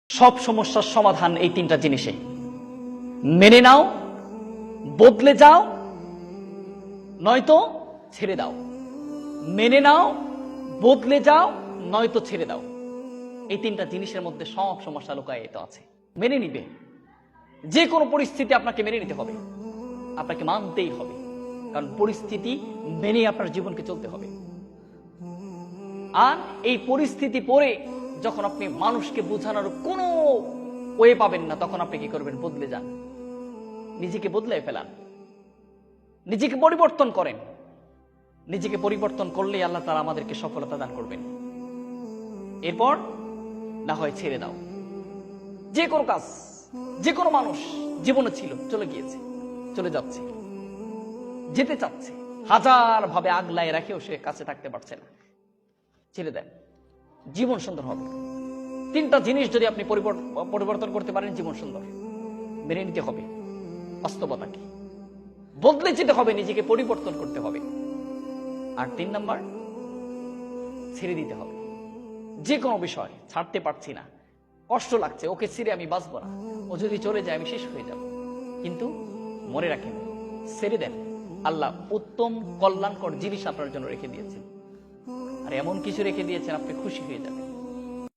সব সমস্যার সমাধান এই তিনটা জিনিসে। মেনে নাও, বদলে যাও, নয়তো ছেড়ে দাও। মেনে নাও, বদলে যাও, নয়তো ছেড়ে দাও। এই তিনটা জিনিসের মধ্যে সব সমস্যা লুকায়িত আছে। মেনে নিবে, যে কোনো পরিস্থিতি আপনাকে মেনে নিতে হবে, আপনাকে মানতেই হবে, কারণ পরিস্থিতি মেনে আপনার জীবনকে চলতে হবে। আর এই পরিস্থিতি পরে যখন আপনি মানুষকে বোঝানোর কোনো ওয়ে পাবেন না, তখন আপনি কি করবেন? বদলে যান, নিজেকে বদলে ফেলান, নিজেকে পরিবর্তন করেন। নিজেকে পরিবর্তন করলেই আল্লাহ তাআলা আমাদেরকে সফলতা দান করবেন। এরপর না হয় ছেড়ে দাও। যে কোনো কাজ, যে কোনো মানুষ জীবনে ছিল, চলে গিয়েছে, চলে যাচ্ছে, যেতে চাচ্ছে, হাজার ভাবে আগলায় রাখেও সে কাছে থাকতে পারছে না। ছেড়ে দেন, জীবন সুন্দর হবে। তিনটা জিনিস যদি আপনি পরিবর্তন করতে পারেন, জীবন সুন্দর। মেনে নিতে হবে বাস্তবতাকে, বদলে যেতে হবে, নিজেকে পরিবর্তন করতে হবে। আর 3 নাম্বার, ছেড়ে দিতে হবে। যে কোনো বিষয় ছাড়তে পারছি না, কষ্ট লাগছে, ওকে ছেড়ে আমি বাঁচবো না, ও যদি চলে যায় আমি শেষ হয়ে যাব। কিন্তু মনে রাখেন, ছেড়ে দেন, আল্লাহ উত্তম কল্যাণকর জিনিস আপনার জন্য রেখে দিয়েছেন। আর এমন কিছু রেখে দিয়েছেন আপনি খুশি হয়ে যাবেন।